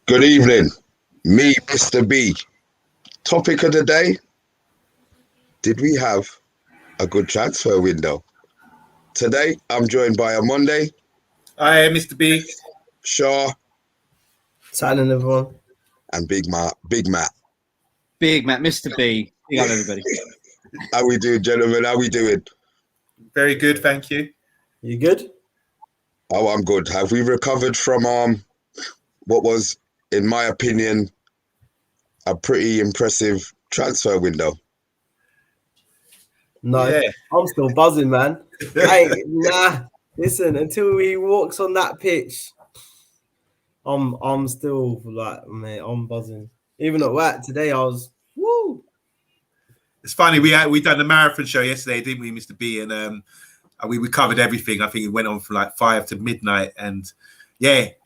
Good evening. Me, Mr. B. Topic of the day. Did we have a good transfer window? Today, I'm joined by Monday, Hi, Mr. B. Shaw, Signing everyone. and Big Matt. Big Matt. Big Matt, Mr. B. Big up, everybody. How we doing, gentlemen? How we doing? Very good, thank you. You good? Oh, I'm good. Have we recovered from what was, in my opinion, a pretty impressive transfer window? No, Yeah. I'm still buzzing, man. Listen, until he walks on that pitch, I'm still like, mate, I'm buzzing. Even at work today, I was woo. It's funny, we done the marathon show yesterday, didn't we, Mr. B? And we covered everything. I think it went on from like 5 to midnight, and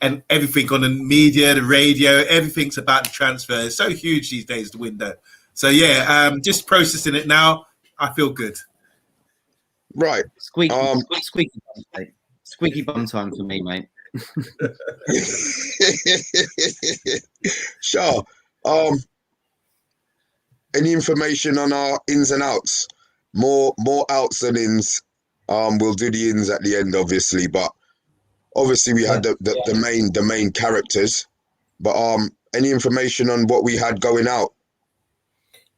and everything on the media, the radio, everything's about the transfer. It's so huge these days, the window. So just processing it now. I feel good. Right. Squeaky bum, mate. Squeaky bum time for me, mate. Shaw, any information on our ins and outs? More outs than ins. We'll do the ins at the end, obviously, but obviously we had the main characters. But any information on what we had going out?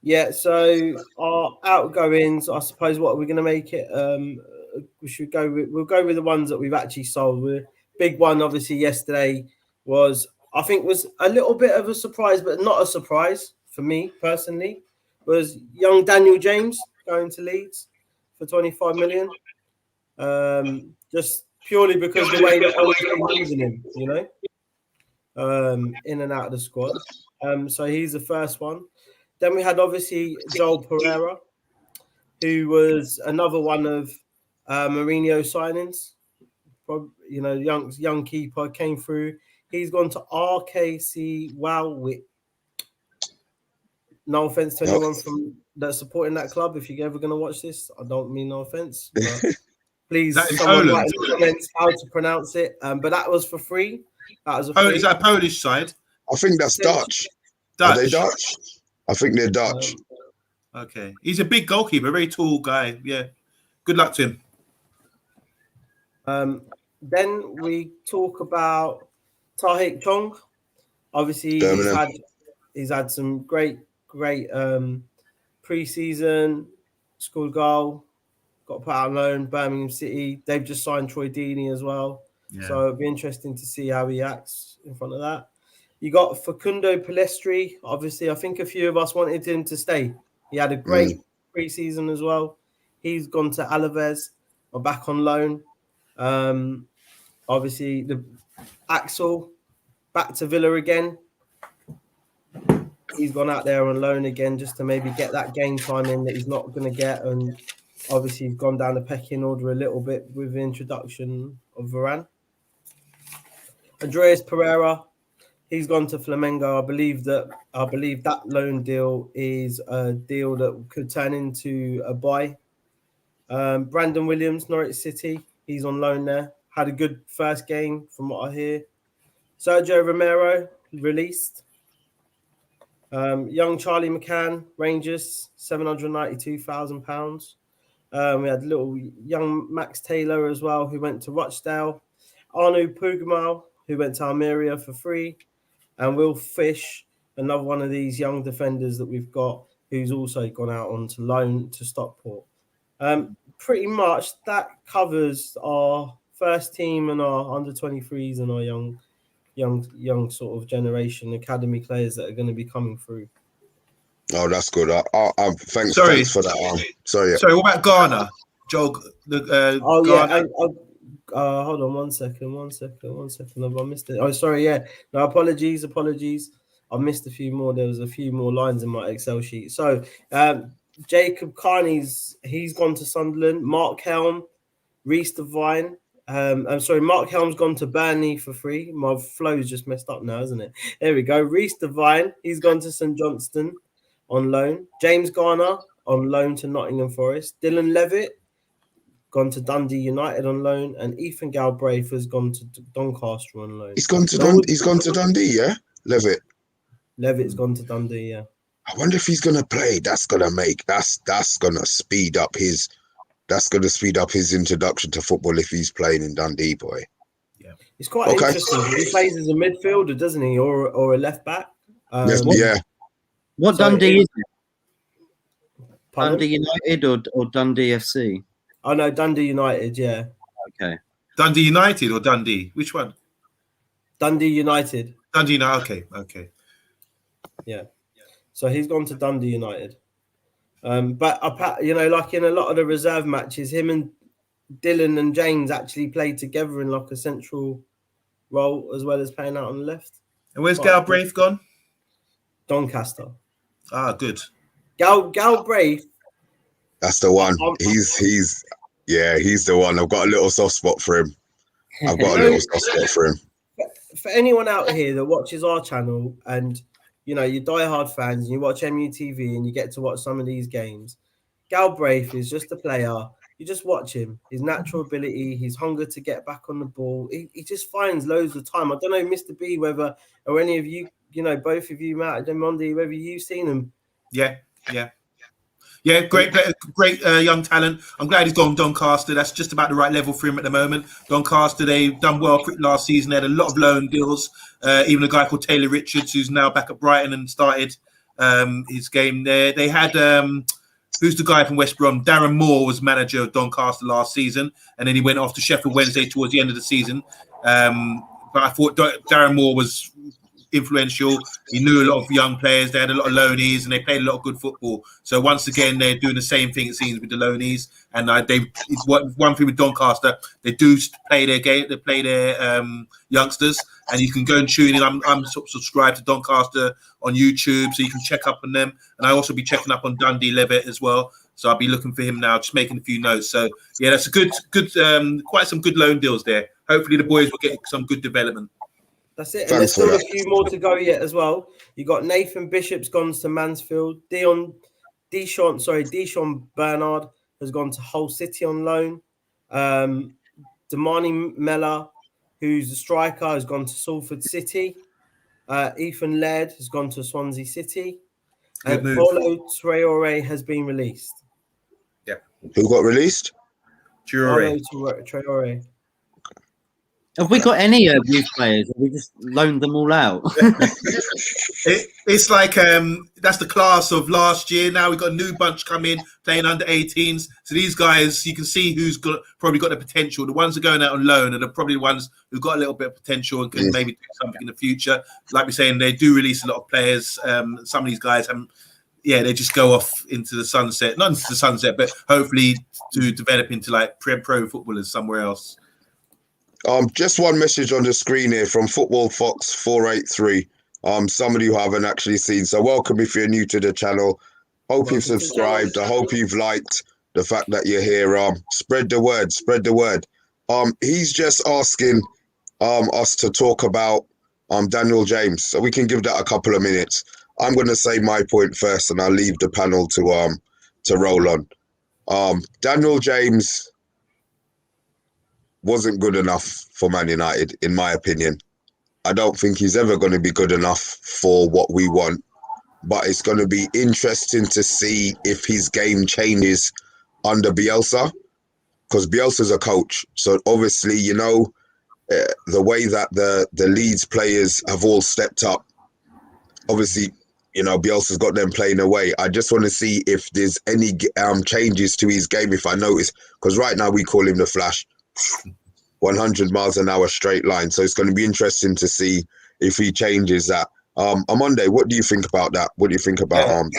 Yeah, so our outgoings, I suppose, what are we going to make it? We'll go with the ones that we've actually sold. Big one, obviously, yesterday was a little bit of a surprise, but not a surprise for me personally, was young Daniel James going to Leeds for 25 million. Just purely because the way that we're using him, in and out of the squad. So he's the first one. Then we had obviously Joel Pereira, who was another one of Mourinho signings. Young keeper came through. He's gone to RKC Waalwijk. No offense to anyone from that's supporting that club. If you're ever going to watch this, I don't mean no offense. But please, someone write in the comments how to pronounce it. But that was for free. That was free. Is that a Polish side? I think that's Dutch. Dutch. Are they Dutch? I think they're Dutch. Okay. He's a big goalkeeper, very tall guy. Yeah. Good luck to him. Then we talk about Tahik Chong. Obviously, he's had some great pre-season, scored goal, got put out on loan, Birmingham City. They've just signed Troy Deeney as well. Yeah. So it'll be interesting to see how he acts in front of that. You got Facundo Palestri. Obviously, I think a few of us wanted him to stay. He had a great pre-season as well. He's gone to Alaves or back on loan. Obviously, the Axel back to Villa again. He's gone out there on loan again just to maybe get that game time in that he's not going to get. And obviously, he's gone down the pecking order a little bit with the introduction of Varane. Andreas Pereira. He's gone to Flamengo. I believe that loan deal is a deal that could turn into a buy. Brandon Williams, Norwich City. He's on loan there. Had a good first game from what I hear. Sergio Romero released. Young Charlie McCann, Rangers, £792,000. We had little young Max Taylor as well, who went to Rochdale. Arnaud Pugamal, who went to Almeria for free. And Will Fish, another one of these young defenders that we've got, who's also gone out onto loan to Stockport. Pretty much that covers our first team and our under-23s and our young sort of generation academy players that are going to be coming through. Oh, that's good. Thanks for that. Sorry, what about Ghana? Joe, Ghana. Hold on one second. I missed it. Oh, sorry. Yeah. No, apologies. I missed a few more. There was a few more lines in my Excel sheet. So, Jacob Carney's he's gone to Sunderland. Mark Helm, Reece Devine. Mark Helm's gone to Burnley for free. My flow's just messed up now, isn't it? There we go. Reece Devine, he's gone to St Johnstone on loan. James Garner on loan to Nottingham Forest. Dylan Levitt gone to Dundee United on loan, and Ethan Galbraith has gone to Doncaster on loan. He's gone to Dundee, yeah? Levitt's gone to Dundee. Yeah. I wonder if he's gonna play. That's gonna speed up his. That's gonna speed up his introduction to football if he's playing in Dundee, boy. Yeah, it's quite interesting. He plays as a midfielder, doesn't he, or a left back? Yeah. What Dundee is it? Pardon? Dundee United or Dundee FC? Oh no, Dundee United. Yeah. Okay. Dundee United or Dundee? Which one? Dundee United. Dundee United. Okay. Yeah. So he's gone to Dundee United. But like in a lot of the reserve matches, him and Dylan and James actually played together in like a central role as well as playing out on the left. And where's Galbraith gone? Doncaster. Ah, good. Galbraith. That's the one. He's the one. I've got a little soft spot for him. For anyone out here that watches our channel and you're diehard fans and you watch MUTV and you get to watch some of these games, Galbraith is just a player. You just watch him, his natural ability, his hunger to get back on the ball. He just finds loads of time. I don't know, Mr. B, whether or any of you, both of you, Matt and Mondi, whether you've seen him. Yeah, great young talent. I'm glad he's gone Doncaster. That's just about the right level for him at the moment. Doncaster, they've done well last season. They had a lot of loan deals. Even a guy called Taylor Richards, who's now back at Brighton and started his game there. They had, who's the guy from West Brom? Darren Moore was manager of Doncaster last season, and then he went off to Sheffield Wednesday towards the end of the season. But I thought Darren Moore was influential. He knew a lot of young players. They had a lot of loanees, and they played a lot of good football. So once again, they're doing the same thing, it seems, with the loanees. And one thing with Doncaster, they do play their game. They play their youngsters, and you can go and tune in. I'm subscribed to Doncaster on YouTube, so you can check up on them. And I also be checking up on Dundee Levitt as well. So I'll be looking for him now, just making a few notes. So yeah, that's a good, quite some good loan deals there. Hopefully the boys will get some good development. That's it. And there's still a few more to go yet as well. You got Nathan Bishop's gone to Mansfield. Deshaun Bernard has gone to Hull City on loan. Damani Mella, who's a striker, has gone to Salford City. Ethan Laird has gone to Swansea City. And Paulo Traore has been released. Yeah. Who got released? Traore. Have we got any youth players? Have we just loaned them all out? It's like that's the class of last year. Now we've got a new bunch come in playing under 18s. So these guys, you can see who's probably got the potential. The ones that are going out on loan are probably the ones who've got a little bit of potential and can maybe do something in the future. Like we're saying, they do release a lot of players. Some of these guys they just go off into the sunset. Not into the sunset, but hopefully to develop into like pro footballers somewhere else. Just one message on the screen here from Football Fox 483. Somebody who I haven't actually seen. So welcome if you're new to the channel. Hope you've subscribed. I hope you've liked the fact that you're here. Spread the word. He's just asking us to talk about Daniel James. So we can give that a couple of minutes. I'm going to say my point first, and I'll leave the panel to roll on. Daniel James wasn't good enough for Man United, in my opinion. I don't think he's ever going to be good enough for what we want. But it's going to be interesting to see if his game changes under Bielsa, because Bielsa's a coach. So obviously, the way that the Leeds players have all stepped up, obviously, Bielsa's got them playing away. I just want to see if there's any changes to his game, if I notice, because right now we call him the Flash. 100 miles an hour straight line. So it's going to be interesting to see if he changes that. Monday, what do you think about that? What do you think about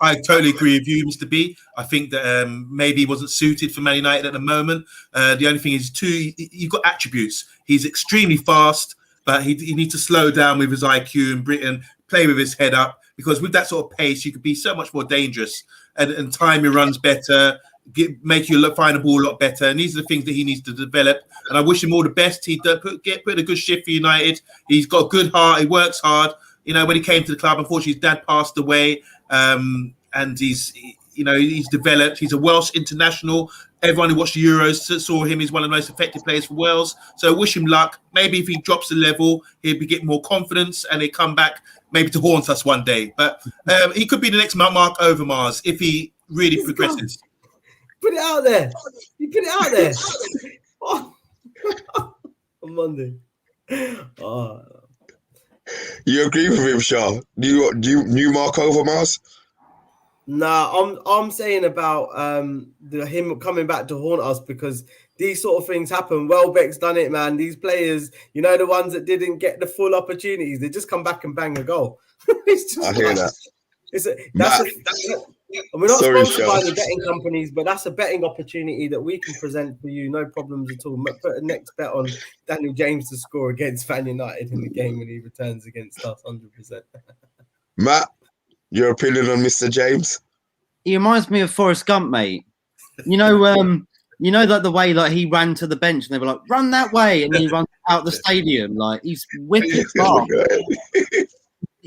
I totally agree with you, Mr. B. I think that maybe he wasn't suited for Man United at the moment. The only thing is, you've got attributes. He's extremely fast, but he needs to slow down with his IQ and play with his head up, because with that sort of pace, you could be so much more dangerous. And time he runs better, make you find the ball a lot better. And these are the things that he needs to develop. And I wish him all the best. He put a good shift for United. He's got a good heart. He works hard. When he came to the club, unfortunately, his dad passed away. And he's he's developed. He's a Welsh international. Everyone who watched the Euros saw him. He's one of the most effective players for Wales. So wish him luck. Maybe if he drops the level, he'll get more confidence and he'll come back maybe to haunt us one day. But he could be the next Mark Overmars if he really progresses. Put it out there. You put it out there. Oh. On Monday. Oh. You agree with him, Shah? Do you Mark Overmars? Nah, I'm saying about him coming back to haunt us because these sort of things happen. Welbeck's done it, man. These players, the ones that didn't get the full opportunities, they just come back and bang a goal. It's just I hear that. We're not sponsored by the betting companies, but that's a betting opportunity that we can present for you, no problems at all. Put a next bet on Daniel James to score against Man United in the game when he returns against us, 100%. Matt, your opinion on Mr. James? He reminds me of Forrest Gump, mate. That the way like he ran to the bench and they were like, "Run that way," and he runs out the stadium like he's wicked fast.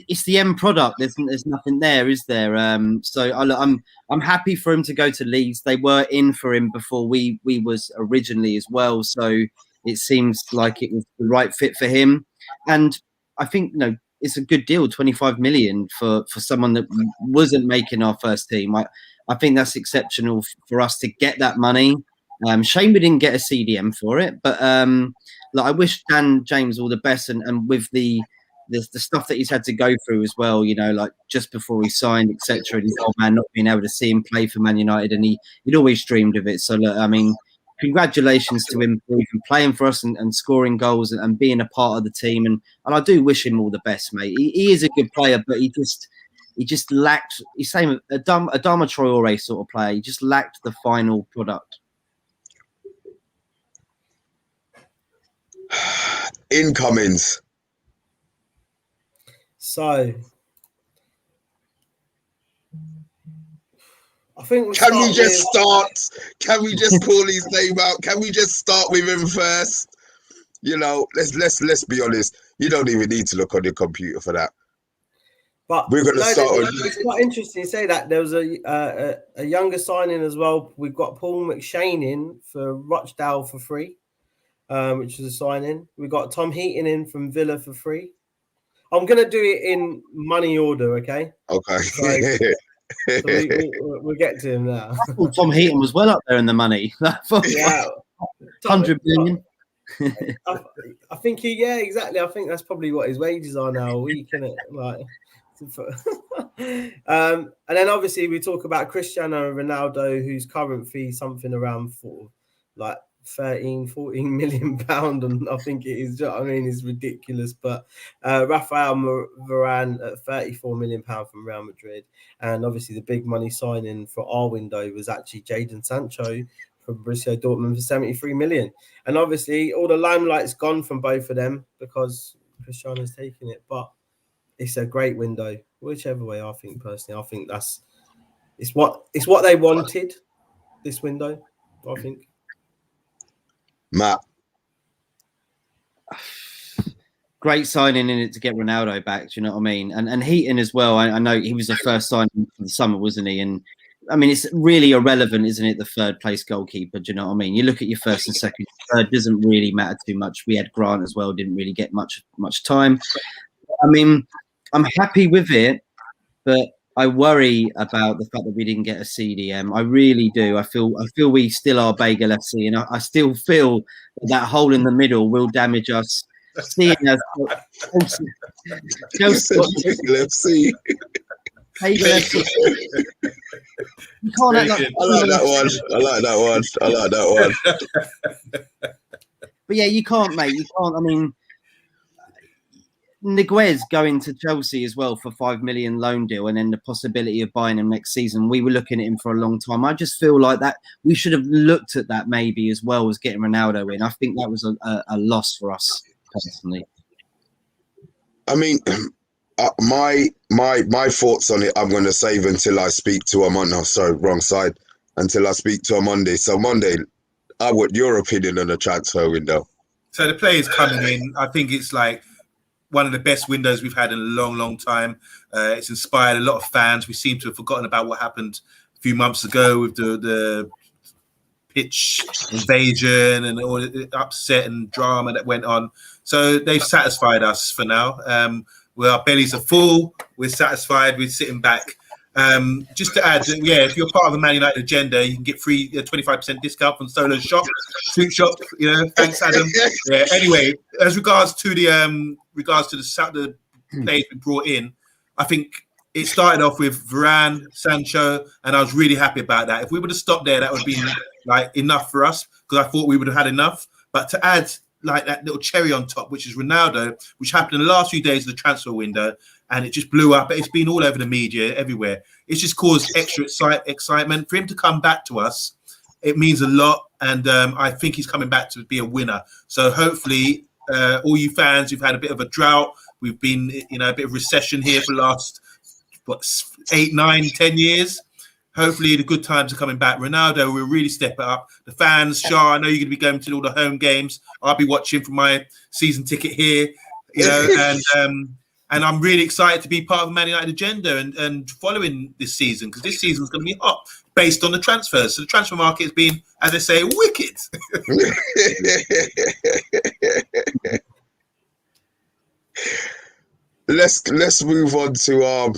It's the end product. There's nothing there, is there? So I'm happy for him to go to Leeds. They were in for him before we was originally as well. So it seems like it was the right fit for him. And I think it's a good deal, 25 million for someone that wasn't making our first team. I think that's exceptional for us to get that money. Shame we didn't get a CDM for it, but I wish Dan James all the best and with the stuff that he's had to go through as well, like just before he signed, etc. And his old man not being able to see him play for Man United, and he'd always dreamed of it. So look, I mean, congratulations to him for even playing for us and scoring goals and being a part of the team. And I do wish him all the best, mate. He is a good player, but he just lacked. He's saying a Dama Traore sort of player. He just lacked the final product. Incomings. So, I think Can we just call his name out? Can we just start with him first? Let's be honest. You don't even need to look on your computer for that. But we're going to start. It's quite interesting you say that. There was a younger signing as well. We've got Paul McShane in for Rochdale for free, which is a signing. We've got Tom Heaton in from Villa for free. I'm going to do it in money order, okay? Okay. So we'll get to him now. Tom Heaton was well up there in the money. Yeah. 100 million. I think exactly. I think that's probably what his wages are now a week, isn't it? Like, and then obviously we talk about Cristiano Ronaldo, whose current fee something around 13-14 million pound, and I think it is. I mean, it's ridiculous. But Raphael Varane at 34 million pound from Real Madrid, and obviously the big money signing for our window was actually Jadon Sancho from Borussia Dortmund for 73 million. And obviously all the limelight's gone from both of them because Cristiano's taking it. But it's a great window, whichever way. I think personally, I think it's what they wanted. This window, I think. Matt. Great signing in it to get Ronaldo back. Do you know what I mean? And Heaton as well. I know he was the first signing for the summer, wasn't he? And I mean, it's really irrelevant, isn't it? The third place goalkeeper. Do you know what I mean? You look at your first and second, third doesn't really matter too much. We had Grant as well, didn't really get much time. I mean, I'm happy with it, but I worry about the fact that we didn't get a CDM. I really do. I feel we still are Bagel FC, and I still feel that hole in the middle will damage us. Seeing as Chelsea, Bagel FC. Bagel FC. You can't I like that one. But yeah, you can't, mate. You can't. I mean, Niguez going to Chelsea as well for 5 million loan deal, and then the possibility of buying him next season. We were looking at him for a long time. I just feel like that we should have looked at that maybe as well as getting Ronaldo in. I think that was a loss for us personally. I mean, my thoughts on it, I'm going to save until I speak to him on. Oh, sorry, wrong side. Until I speak to him Monday. So Monday, I want your opinion on the transfer window. So the players coming in, I think it's like one of the best windows we've had in a long, long time. It's inspired a lot of fans. We seem to have forgotten about what happened few months ago with the pitch invasion and all the upset and drama that went on. So they've satisfied us for now. Where our bellies are full, we're satisfied. We're sitting back. Just to add, if you're part of the Man United agenda, you can get free 25% discount from Solo's shop, Suit Shop. Thanks, Adam. Yeah. Anyway, as regards to the players we brought in, I think it started off with Varane, Sancho, and I was really happy about that. If we would have stopped there, that would have been like enough for us, because I thought we would have had enough. But to add like that little cherry on top, which is Ronaldo, which happened in the last few days of the transfer window, and it just blew up. It's been all over the media, everywhere. It's just caused extra excitement. For him to come back to us, it means a lot, and I think he's coming back to be a winner. So hopefully, all you fans who've had a bit of a drought, we've been a bit of recession here for the last 8, 9, 10 years. Hopefully the good times are coming back. Ronaldo will really step it up. The fans, Shah, I know you're going to be going to all the home games. I'll be watching from my season ticket here, and I'm really excited to be part of the Man United agenda and following this season, because this season is going to be hot based on the transfers. So the transfer market has been, as they say, wicked. Let's move on to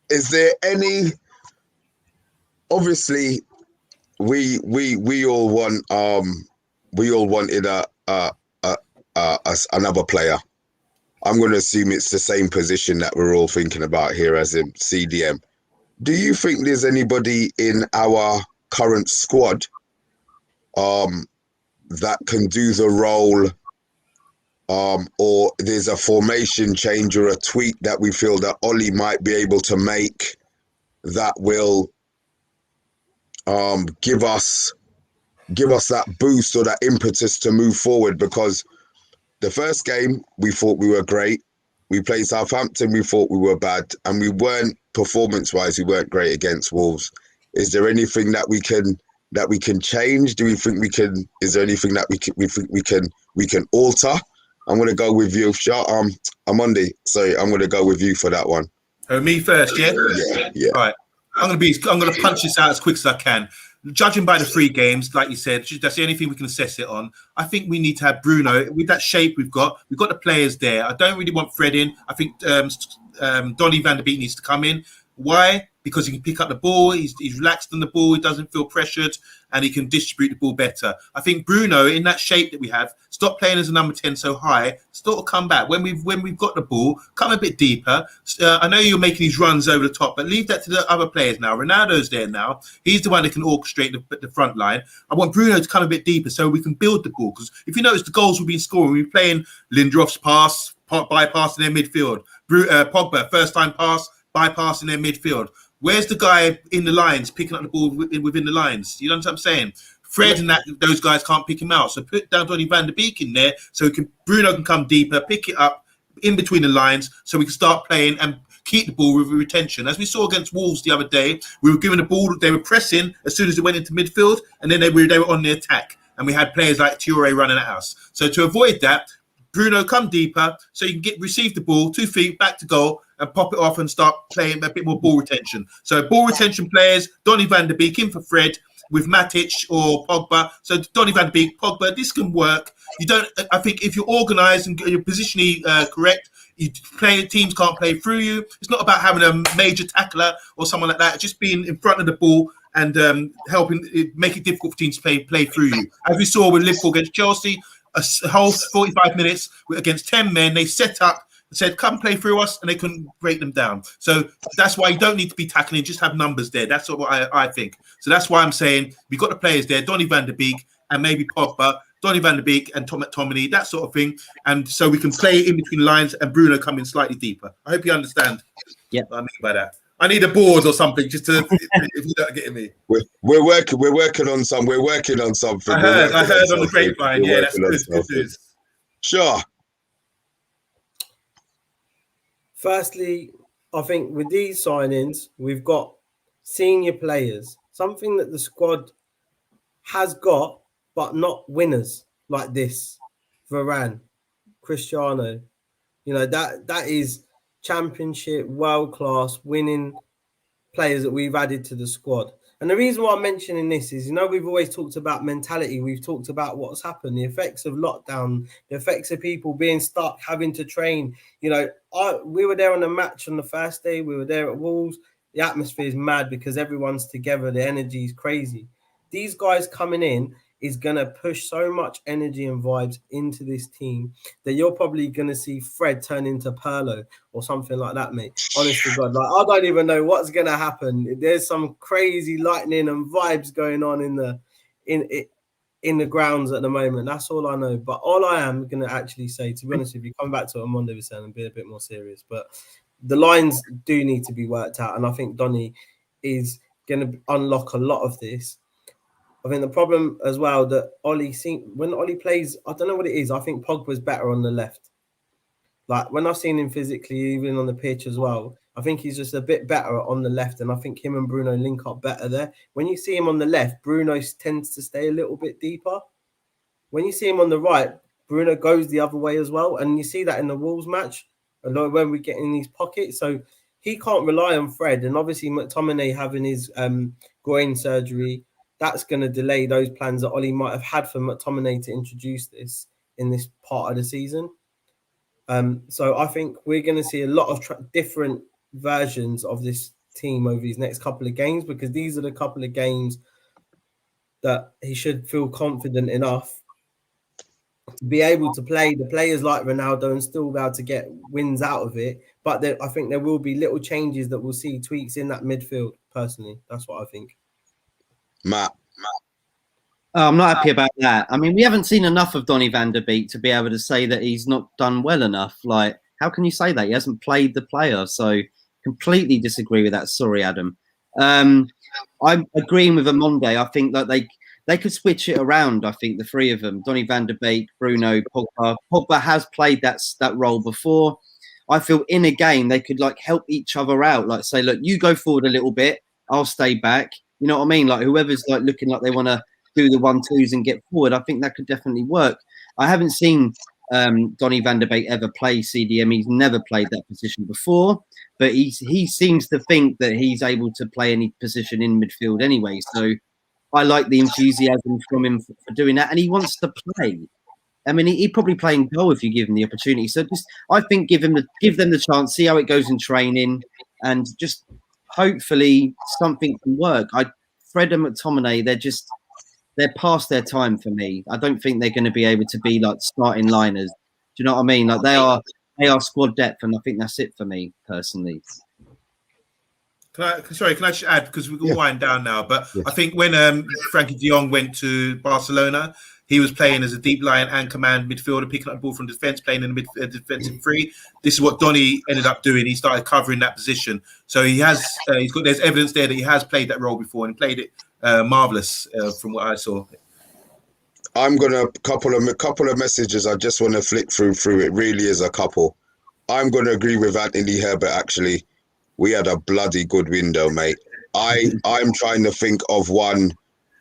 is there any? Obviously, we all wanted another player. I'm going to assume it's the same position that we're all thinking about here, as in CDM. Do you think there's anybody in our current squad that can do the role, or there's a formation change or a tweak that we feel that Ollie might be able to make that will give us that boost or that impetus to move forward? Because the first game we thought we were great. We played Southampton, we thought we were bad, and we weren't, performance-wise, we weren't great against Wolves. Is there anything that we can change? Do we think we can? Is there anything that we think we can alter? I'm going to go with you, Amundi. Sorry, I'm going to go with you for that one. Oh, me first, yeah? Yeah. All right. I'm going to punch this out as quick as I can. Judging by the 3 games, like you said, that's the only thing we can assess it on. I think we need to have Bruno with that shape we've got the players there. I don't really want Fred in. I think Donny van der Beek needs to come in. Why? Because he can pick up the ball. He's relaxed on the ball. He doesn't feel pressured, and he can distribute the ball better. I think Bruno, in that shape that we have, stop playing as a number 10 so high. Sort of come back when we've got the ball. Come a bit deeper. I know you're making these runs over the top, but leave that to the other players now. Ronaldo's there now. He's the one that can orchestrate the front line. I want Bruno to come a bit deeper so we can build the ball. Because if you notice, the goals we've been scoring, we're playing Lindelof's pass, bypassing their midfield. Pogba, first time pass, bypassing their midfield. Where's the guy in the lines picking up the ball within the lines? You know what I'm saying? Fred and those guys can't pick him out. So put down Donny van der Beek in there so Bruno can come deeper, pick it up in between the lines so we can start playing and keep the ball with retention. As we saw against Wolves the other day, we were given the ball, they were pressing as soon as they went into midfield, and then they were on the attack. And we had players like Toure running at us. So to avoid that, Bruno, come deeper so you can receive the ball, 2 feet, back to goal, and pop it off and start playing a bit more ball retention. So ball retention players, Donny van der Beek in for Fred with Matic or Pogba. So Donny van der Beek, Pogba, this can work. I think if you're organised and you're positionally correct, teams can't play through you. It's not about having a major tackler or someone like that. Just being in front of the ball and helping make it difficult for teams to play through you. As we saw with Liverpool against Chelsea, a whole 45 minutes against 10 men, they set up, said, come play through us, and they couldn't break them down. So that's why you don't need to be tackling, just have numbers there. That's what I think. So that's why I'm saying we've got the players there, Donny van der Beek and maybe Pogba, Donny van der Beek and Tom McTominay, that sort of thing. And so we can play in between lines and Bruno come in slightly deeper. I hope you understand what I mean by that. I need a board or something just to, if you're not getting me. We're working on something. I heard on the grapevine. Yeah, that's good news. Sure. Firstly, I think with these signings, we've got senior players, something that the squad has got, but not winners like this. Varane, Cristiano, that is championship, world class, winning players that we've added to the squad. And the reason why I'm mentioning this is, we've always talked about mentality. We've talked about what's happened, the effects of lockdown, the effects of people being stuck, having to train. We were there on the match on the first day. We were there at Wolves. The atmosphere is mad because everyone's together. The energy is crazy. These guys coming in is going to push so much energy and vibes into this team that you're probably going to see Fred turn into Pirlo or something like that, mate. Honest to God, I don't even know what's going to happen. There's some crazy lightning and vibes going on in the grounds at the moment. That's all I know. But all I am going to actually say, to be honest, if you come back to what Monday was saying and be a bit more serious, but the lines do need to be worked out. And I think Donny is going to unlock a lot of this. I think the problem as well that when Ollie plays, I don't know what it is. I think Pogba's better on the left. Like when I've seen him physically, even on the pitch as well, I think he's just a bit better on the left. And I think him and Bruno link up better there. When you see him on the left, Bruno tends to stay a little bit deeper. When you see him on the right, Bruno goes the other way as well. And you see that in the Wolves match, a lot when we get in these pockets. So he can't rely on Fred. And obviously McTominay having his groin surgery, that's going to delay those plans that Ollie might have had for McTominay to introduce this in this part of the season. So I think we're going to see a lot of different versions of this team over these next couple of games, because these are the couple of games that he should feel confident enough to be able to play the players like Ronaldo and still be able to get wins out of it. But I think there will be little changes that we'll see, tweaks in that midfield, personally. That's what I think. Matt. I'm not happy about that. I mean, we haven't seen enough of Donny van der Beek to be able to say that he's not done well enough. Like, how can you say that? He hasn't played the player. So completely disagree with that. Sorry, Adam. I'm agreeing with Amonde. I think that they could switch it around. I think the three of them, Donny van der Beek, Bruno, Pogba. Pogba has played that role before. I feel in a game they could help each other out. Like say, look, you go forward a little bit, I'll stay back. You know what I mean? Like whoever's looking like they want to do the 1-2s and get forward, I think that could definitely work. I haven't seen Donny van der Beek ever play CDM. He's never played that position before, but he seems to think that he's able to play any position in midfield anyway. So I like the enthusiasm from him for doing that, and he wants to play. I mean, he'd probably play in goal if you give him the opportunity. So I think give them the chance, see how it goes in training, and just hopefully something can work. Fred and McTominay, they're past their time for me. I don't think they're going to be able to be starting liners. Do you know what I mean? Like they are squad depth, and I think that's it for me personally. Can I just add, because we can wind down now, but I think when Frankie de Jong went to Barcelona, he was playing as a deep line and command midfielder, picking up the ball from defence, playing in the defensive three. This is what Donny ended up doing. He started covering that position. So there's evidence there that he has played that role before and played it marvellous from what I saw. I'm gonna a couple of messages I just want to flick through. It really is a couple. I'm gonna agree with Anthony Herbert. Actually, we had a bloody good window, mate. I'm trying to think of one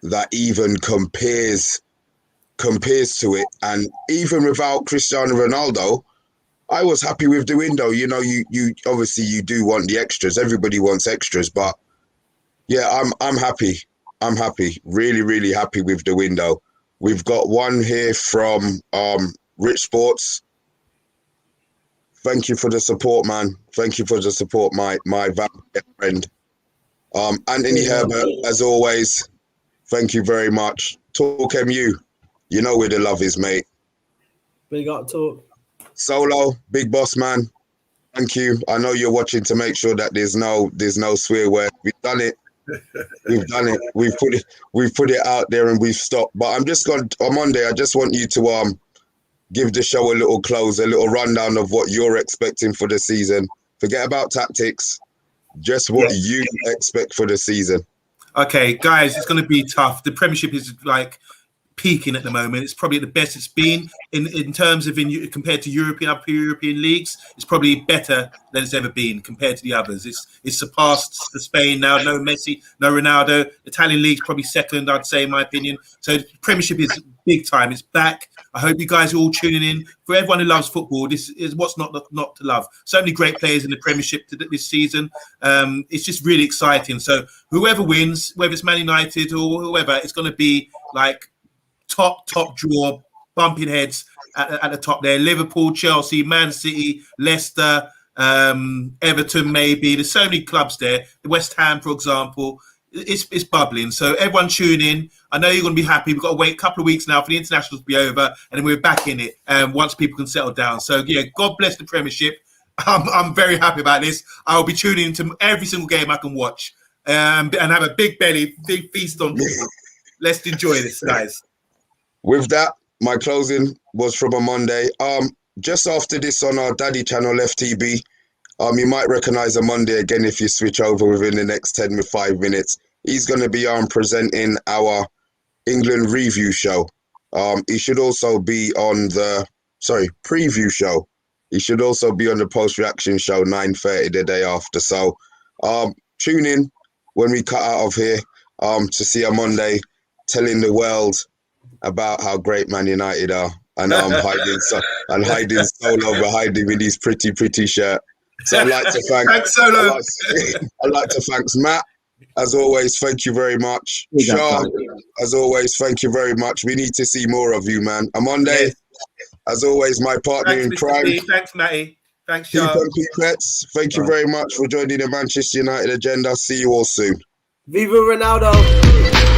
that even compares to it, and even without Cristiano Ronaldo, I was happy with the window. You obviously you do want the extras. Everybody wants extras, but yeah, I'm happy. I'm happy. Really, really happy with the window. We've got one here from Rich Sports. Thank you for the support, man. Thank you for the support, my friend. Anthony Herbert, as always, thank you very much. Talk MU. You know where the love is, mate. Big up, Talk. Solo, big boss man. Thank you. I know you're watching to make sure that there's no swear word. We've done it. We've done it. We've put it out there and we've stopped. But on Monday, I just want you to give the show a little close, a little rundown of what you're expecting for the season. Forget about tactics. Just what you expect for the season. Okay, guys, it's going to be tough. The Premiership is peaking at the moment. It's probably the best it's been in terms of compared to upper European leagues. It's probably better than it's ever been compared to the others. It's surpassed the Spain now. No Messi, no Ronaldo. Italian league's probably second, I'd say, in my opinion. So Premiership is big time. It's back. I hope you guys are all tuning in. For everyone who loves football, this is what's not to love. So many great players in the Premiership this season. It's just really exciting. So whoever wins, whether it's Man United or whoever, it's going to be like top draw, bumping heads at the top there. Liverpool, Chelsea, Man City, Leicester, Everton, maybe. There's so many clubs there. West Ham, for example. It's bubbling. So everyone tune in. I know you're going to be happy. We've got to wait a couple of weeks now for the internationals to be over, and then we're back in it once people can settle down. So, yeah, God bless the Premiership. I'm very happy about this. I'll be tuning into every single game I can watch and have a big belly, big feast on football. Let's enjoy this, guys. With that, my closing was from a Monday. Just after this on our daddy channel, FTB, you might recognize a Monday again if you switch over within the next 10 with 5 minutes. He's going to be presenting our England review show. He should also be on the preview show. He should also be on the post-reaction show 9:30 the day after. So tune in when we cut out of here to see a Monday telling the world about how great Man United are, and hiding Solo behind him in his pretty shirt. So I'd like to thanks, Solo. I'd like to thank Matt. As always, thank you very much. Shah, as always, thank you very much. We need to see more of you, man. Monday, as always, my partner in crime. Thanks, Matty. Thanks, Shah. Thank you very much for joining the Manchester United agenda. See you all soon. Viva Ronaldo!